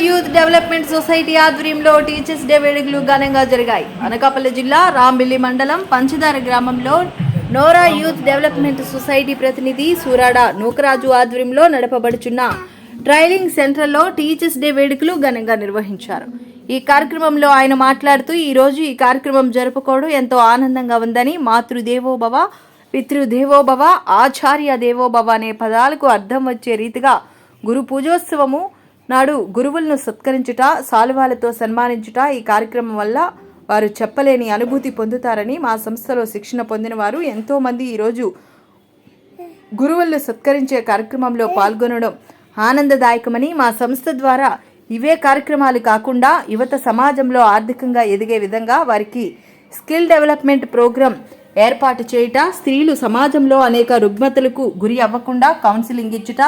Rural youth development society ఆధ్వర్యంలో teachers day వేడుకలు ఘనంగా జరిగాయి. అనకాపల్లి జిల్లా రాంబిల్లి మండలం పంచదార గ్రామంలో నోరా యూత్ డెవలప్మెంట్ సొసైటీ ప్రతినిధి సూరాడ నూకరాజు ఆధ్వర్యంలో నడపబడుచున్న ట్రైనింగ్ సెంటర్లో టీచర్స్ డే వేడుకలు ఘనంగా నిర్వహించారు. ఈ కార్యక్రమంలో ఆయన మాట్లాడుతూ ఈరోజు ఈ కార్యక్రమం జరుపుకోవడం ఎంతో ఆనందంగా ఉందని, మాతృదేవోభవ, పితృదేవోభవ, ఆచార్య దేవోభవ అనే పదాలకు అర్థం వచ్చే రీతిగా గురు పూజోత్సవము నాడు గురువులను సత్కరించుట, సాలువాలతో సన్మానించుట ఈ కార్యక్రమం వల్ల వారు చెప్పలేని అనుభూతి పొందుతారని, మా సంస్థలో శిక్షణ పొందిన వారు ఎంతోమంది ఈరోజు గురువులను సత్కరించే కార్యక్రమంలో పాల్గొనడం ఆనందదాయకమని, మా సంస్థ ద్వారా ఇవే కార్యక్రమాలు కాకుండా యువత సమాజంలో ఆర్థికంగా ఎదిగే విధంగా వారికి స్కిల్ డెవలప్మెంట్ ప్రోగ్రాం ఏర్పాటు చేయుట, స్త్రీలు సమాజంలో అనేక రుగ్మతలకు గురి అవ్వకుండా కౌన్సిలింగ్ ఇచ్చుట,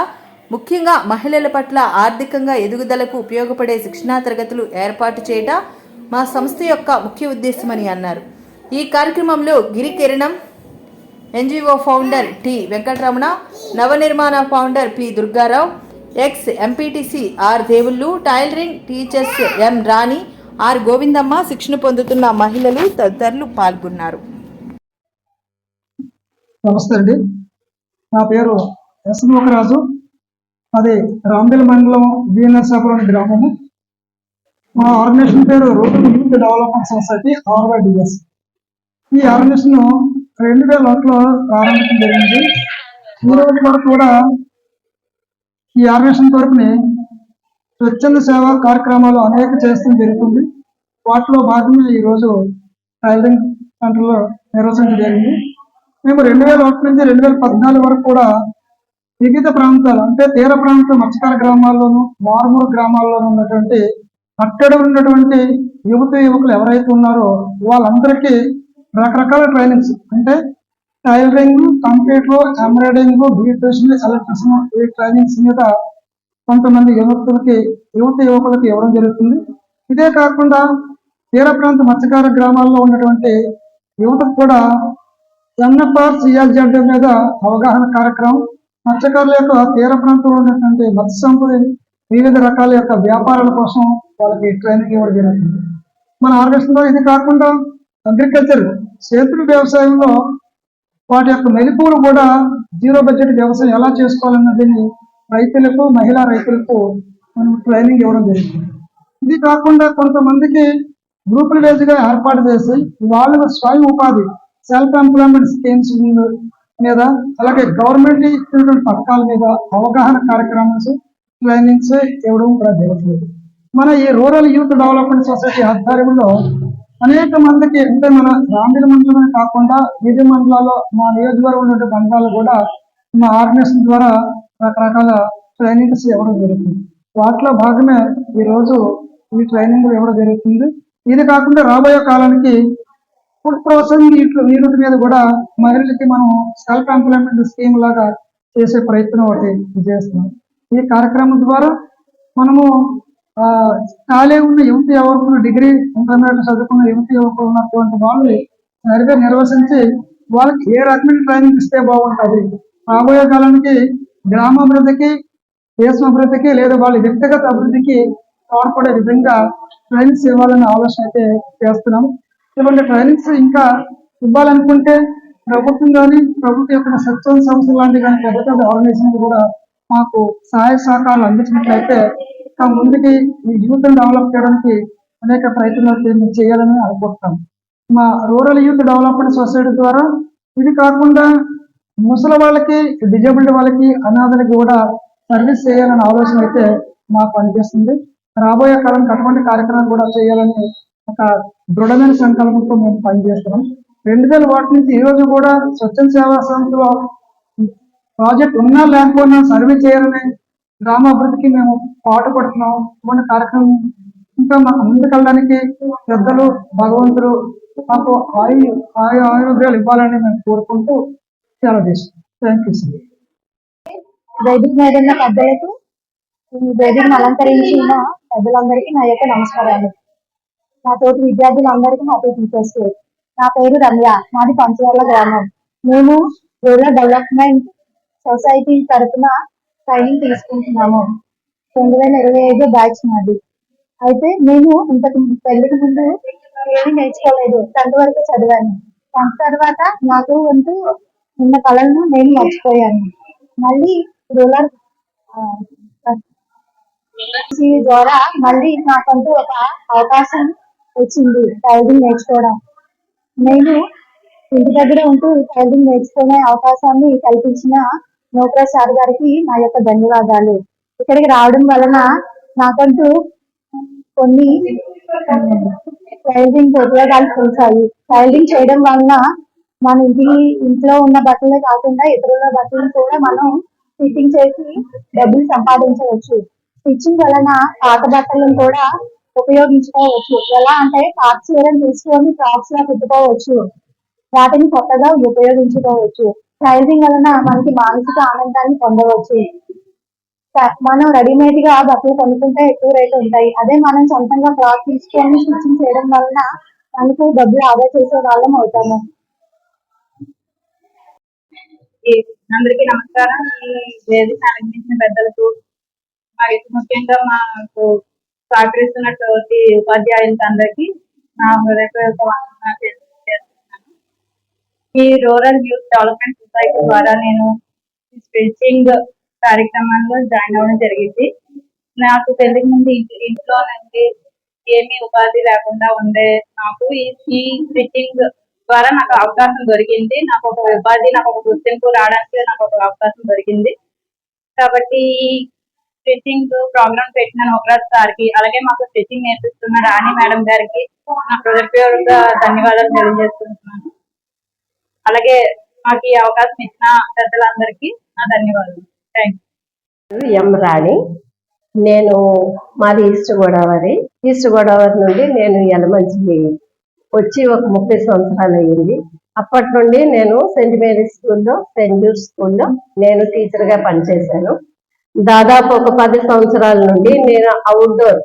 ముఖ్యంగా మహిళల పట్ల ఆర్థికంగా ఎదుగుదలకు ఉపయోగపడే శిక్షణా తరగతులు ఏర్పాటు చేయట మా సంస్థ యొక్క ముఖ్య ఉద్దేశమని అన్నారు. ఈ కార్యక్రమంలో Girikiranam NGO founder T Venkataramana, Navanirmana founder P Durga Rao, ex MPTC R Devullu, tailoring teachers M Rani, R Govindamma, శిక్షణ పొందుతున్న మహిళలు తదితరులు పాల్గొన్నారు. నమస్తే అండి, నా పేరు ఎస్ నూకరాజు. అది రాంబిల్ మండలం బిఎన్ఎస్ఆపురం గ్రామము. మా ఆర్గనైజేషన్ పేరు rural youth development society RYDS. ఈ ఆర్గనైజేషన్ 2001లో ప్రారంభించడం జరిగింది. ఈ రోజు వరకు కూడా ఈ ఆర్గనైజేషన్ తరపుని స్వచ్ఛంద సేవా కార్యక్రమాలు అనేక చేస్తూ జరుగుతుంది. వాటిలో భాగంగా ఈరోజు టైలరింగ్ సెంటర్లో నిర్వహించడం జరిగింది. మేము 2001 నుంచి 2014 వరకు కూడా వివిధ ప్రాంతాలు, అంటే తీర ప్రాంత మత్స్యకార గ్రామాల్లోనూ మారుమూల గ్రామాల్లోనూ ఉన్నటువంటి అక్కడ ఉన్నటువంటి యువకులు ఎవరైతే ఉన్నారో వాళ్ళందరికీ రకరకాల ట్రైనింగ్స్, అంటే tailoring, computer, embroidering, beautician, electrician, ఈ ట్రైనింగ్స్ మీద కొంతమంది యువకులకి ఇవ్వడం జరుగుతుంది. ఇదే కాకుండా తీర ప్రాంత మత్స్యకార గ్రామాల్లో ఉన్నటువంటి యువతకు కూడా NFR CLZ మీద అవగాహన కార్యక్రమం, మత్స్యకారుల యొక్క తీర ప్రాంతంలో ఉన్నటువంటి మత్స్య సంపద వివిధ రకాల యొక్క వ్యాపారాల కోసం వాళ్ళకి ట్రైనింగ్ ఇవ్వడం జరుగుతుంది. మన ఆర్గనైజేషన్లో ఇది కాకుండా అగ్రికల్చర్, సేతుల వ్యవసాయంలో వాటి యొక్క మెలకువలు కూడా జీరో బడ్జెట్ వ్యవసాయం ఎలా చేసుకోవాలన్నది రైతులకు, మహిళా రైతులకు మనం ట్రైనింగ్ ఇవ్వడం జరుగుతుంది. ఇది కాకుండా కొంతమందికి గ్రూపుల వేజ్గా ఏర్పాటు చేసి వాళ్ళ స్వయం ఉపాధి, సెల్ఫ్ ఎంప్లాయ్మెంట్ స్కీమ్స్ మీద, అలాగే గవర్నమెంట్ ఇచ్చినటువంటి పథకాల మీద అవగాహన కార్యక్రమాలు, ట్రైనింగ్స్ ఇవ్వడం కూడా జరుగుతుంది. మన ఈ రూరల్ యూత్ డెవలప్మెంట్ సొసైటీ ఆధ్వర్యంలో అనేక మందికి, అంటే మన రాంబిల్ మండలమే కాకుండా వివిధ మండలాల్లో మా నియోజకవర్గంలో ఉండే మండలాలు కూడా మా ఆర్గనైజేషన్ ద్వారా రకరకాల ట్రైనింగ్స్ ఇవ్వడం జరుగుతుంది. వాటిలో భాగమే ఈరోజు ఈ ట్రైనింగ్లు ఇవ్వడం జరుగుతుంది. ఇది కాకుండా రాబోయే కాలానికి ఫుడ్ ప్రాసెసింగ్ యూనిట్ మీద కూడా మహిళలకి మనం సెల్ఫ్ ఎంప్లాయ్మెంట్ స్కీమ్ లాగా చేసే ప్రయత్నం ఒకటి చేస్తున్నాం. ఈ కార్యక్రమం ద్వారా మనము ఖాళీ ఉన్న యువకులు, డిగ్రీ, ఇంటర్మీడియట్ చదువుకున్న యువకులు ఉన్నటువంటి వాళ్ళు సరిగ్గా నిర్వహించి వాళ్ళకి ఏ రకమైన ట్రైనింగ్ ఇస్తే బాగుంటుంది, రాబోయే కాలానికి గ్రామాభివృద్ధికి, దేశం అభివృద్ధికి, లేదా వాళ్ళ వ్యక్తిగత అభివృద్ధికి తోడ్పడే విధంగా ట్రైనింగ్స్ ఇవ్వాలనే ఆలోచన అయితే చేస్తున్నాం. ఇటువంటి ట్రైనింగ్స్ ఇంకా ఇవ్వాలనుకుంటే ప్రభుత్వం కానీ, ప్రభుత్వం యొక్క స్వచ్ఛంద సంస్థలు లాంటి కానీ పెద్ద పెద్ద ఆర్గనైజేషన్ కూడా మాకు సహాయ సహకారాలు అందించినట్లయితే ముందుకి ఈ యూత్ డెవలప్ చేయడానికి అనేక ప్రయత్నాలు చేయాలని అనుకుంటున్నాం. మా రూరల్ యూత్ డెవలప్మెంట్ సొసైటీ ద్వారా ఇది కాకుండా ముసలి వాళ్ళకి, డిజేబుల్డ్ వాళ్ళకి, అనాథలకి కూడా సర్వీస్ చేయాలనే ఆలోచన అయితే మాకు అనిపిస్తుంది. రాబోయే కాలానికి అటువంటి కార్యక్రమాలు కూడా చేయాలని ఒక దృఢమైన సంకల్పంతో మేము పనిచేస్తున్నాం. 2001 నుంచి ఈ రోజు కూడా స్వచ్ఛంద సేవా సంస్థలో ప్రాజెక్ట్ ఉన్నా లేకపోయినా సర్వే చేయాలని గ్రామాభివృద్ధికి మేము పాటుపడుతున్నాం. ఇటువంటి కార్యక్రమం ఇంకా మాకు ముందుకెళ్ళడానికి పెద్దలు, భగవంతుడు మాకు ఆరోగ్యాలు ఇవ్వాలని మేము కోరుకుంటూ చాలా చేస్తాం. Thank you sir. వేదిక మీద ఉన్న పెద్దలకు, వేదికను అలంకరించిన పెద్దలందరికీ నా యొక్క నమస్కారాలు. నా తోటి విద్యార్థులందరికీ, నా తోటి టీచర్స్. నా పేరు రమ్య, మాది పంచదార గ్రామం. మేము రూరల్ డెవలప్మెంట్ సొసైటీ తరఫున ట్రైనింగ్ తీసుకుంటున్నాము. 2025 బ్యాచ్ నాది. అయితే నేను ఇంతకు పెళ్లికి ముందు ఏమీ నేర్చుకోలేదు, 10th వరకే చదివాను. 10th తర్వాత నాకు వంతు ఉన్న కళలను నేను మర్చిపోయాను. మళ్ళీ రూరల్ ద్వారా మళ్ళీ నాకంటూ ఒక అవకాశం వచ్చింది టైలరింగ్ నేర్చుకోవడం. నేను ఇంటి దగ్గర ఉంటూ టైలరింగ్ నేర్చుకునే అవకాశాన్ని కల్పించిన నోకరా సార్ గారికి నా యొక్క ధన్యవాదాలు. ఇక్కడికి రావడం వలన నాకంటూ కొన్ని టైలరింగ్ ఉపయోగాలు తెలిసాయి. టైలరింగ్ చేయడం వలన మన ఇంట్లో ఉన్న బట్టలే కాకుండా ఇతరుల బట్టలను కూడా మనం స్టిచ్చింగ్ చేసి డబ్బులు సంపాదించవచ్చు. స్టిచ్చింగ్ వలన పాత బట్టలను కూడా ఉపయోగించుకోవచ్చు. ఎలా అంటే పాత చీరను తీసుకొని ఫ్రాక్స్ లా కుట్టుకోవచ్చు, వాటిని కొత్తగా ఉపయోగించుకోవచ్చు. టైలరింగ్ వలన మనకి మానసిక ఆనందాన్ని పొందవచ్చు. మనం రెడీమేడ్ గా బట్టలు కొనుక్కుంటే ఎక్కువ రేటు ఉంటాయి. అదే మనం సొంతంగా క్లాత్ తీసుకొని స్టిచ్చింగ్ చేయడం వలన మనకు డబ్బులు ఆదా చేసే వాళ్ళం అవుతాము. అందరికీ నమస్కారం. ఈ వేదిక అలంకరించిన పెద్దలకు, మరి ముఖ్యంగా మాకు సహకరిస్తున్నటువంటి ఉపాధ్యాయులకు అందరికీ నా హృదయపూర్వక వందనాలు చేస్తున్నాను. ఈ రూరల్ యూత్ డెవలప్మెంట్ సొసైటీ ద్వారా నేను స్టిచ్చింగ్ కార్యక్రమంలో జాయిన్ అవ్వడం జరిగింది. నాకు పెళ్లికి ముందు ఇంట్లో నుండి ఏమీ ఉపాధి లేకుండా ఉండే నాకు ఈ స్టిచ్చింగ్ ద్వారా నాకు అవకాశం దొరికింది. నాకు ఒక ఉపాధి, నాకు ఒక గుర్తింపు రావడానికి నాకు ఒక అవకాశం దొరికింది. కాబట్టి ఈ స్టిచ్చింగ్ ప్రోగ్రామ్ పెట్టిన నోకరాజ్ సార్కి, అలాగే మాకు స్టిచ్చింగ్ నేర్పిస్తున్న రాణి మేడం గారికి నా హృదయపూర్వక ధన్యవాదాలు తెలియజేస్తున్నాను. అలాగే మాకు ఈ అవకాశం ఇచ్చిన పెద్దలందరికీ నా ధన్యవాదాలు. Thank you. ఎం రాణి. నేను మాది ఈస్ట్ గోదావరి నుండి నేను యలమంచిలి వచ్చి ఒక 30 సంవత్సరాలు అయ్యింది. అప్పటి నుండి నేను సెయింట్ మేరీస్ స్కూల్లో, సెయింట్ జూడ్ స్కూల్లో నేను టీచర్గా పనిచేశాను. దాదాపు ఒక 10 సంవత్సరాల నుండి నేను అవుట్డోర్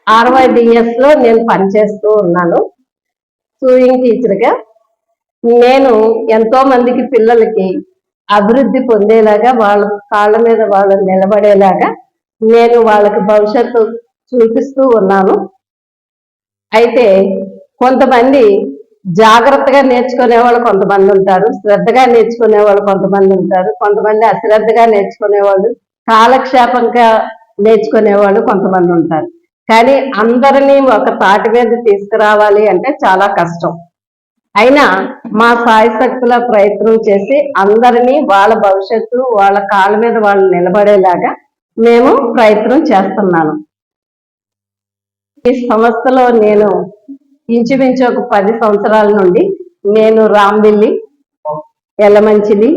RYDS లో నేను పనిచేస్తూ ఉన్నాను సూయింగ్ టీచర్గా. నేను ఎంతో మందికి పిల్లలకి అభివృద్ధి పొందేలాగా, వాళ్ళ కాళ్ళ మీద వాళ్ళు నిలబడేలాగా నేను వాళ్ళకి భవిష్యత్తు చూపిస్తూ ఉన్నాను. అయితే కొంతమంది జాగ్రత్తగా నేర్చుకునే వాళ్ళు కొంతమంది ఉంటారు, శ్రద్ధగా నేర్చుకునే వాళ్ళు కొంతమంది ఉంటారు, కొంతమంది అశ్రద్ధగా నేర్చుకునే వాళ్ళు, కాలక్షేపంగా నేర్చుకునే వాళ్ళు కొంతమంది ఉంటారు. కానీ అందరినీ ఒక తాటి మీద తీసుకురావాలి అంటే చాలా కష్టం. అయినా మా సాయశక్తుల ప్రయత్నం చేసి అందరినీ వాళ్ళ భవిష్యత్తు, వాళ్ళ కాళ్ళ మీద వాళ్ళు నిలబడేలాగా మేము ప్రయత్నం చేస్తున్నాను. ఈ సంస్థలో నేను ఇంచుమించు ఒక 10 సంవత్సరాల నుండి నేను రాంబిల్లి, యలమంచిలి,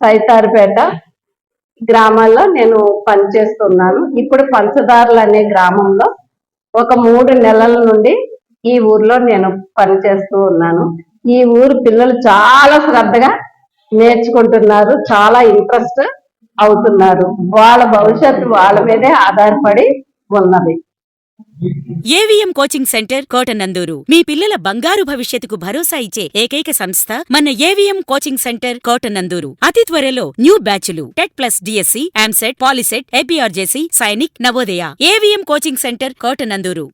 సైతారిపేట గ్రామాల్లో నేను పనిచేస్తున్నాను. ఇప్పుడు పంచదారులు అనే గ్రామంలో ఒక 3 నెలల నుండి ఈ ఊర్లో నేను పనిచేస్తూ ఉన్నాను. ఈ ఊరు పిల్లలు చాలా శ్రద్ధగా నేర్చుకుంటున్నారు, చాలా ఇంట్రెస్ట్ అవుతున్నారు. వాళ్ళ భవిష్యత్తు వాళ్ళ మీదే ఆధారపడి ఉన్నది. ఏవిఎం కోచింగ్ సెంటర్ కోటనందూరు మీ పిల్లల బంగారు భవిష్యత్తుకు భరోసా ఇచ్చే ఏకైక సంస్థ మన ఏవిఎం కోచింగ్ సెంటర్ కోటనందూరు. అతి త్వరలో న్యూ బ్యాచ్లు TET plus DSC, EAMCET, POLYCET, APRJC, Sainik, Navodaya. AVM coaching centre Kotananduru.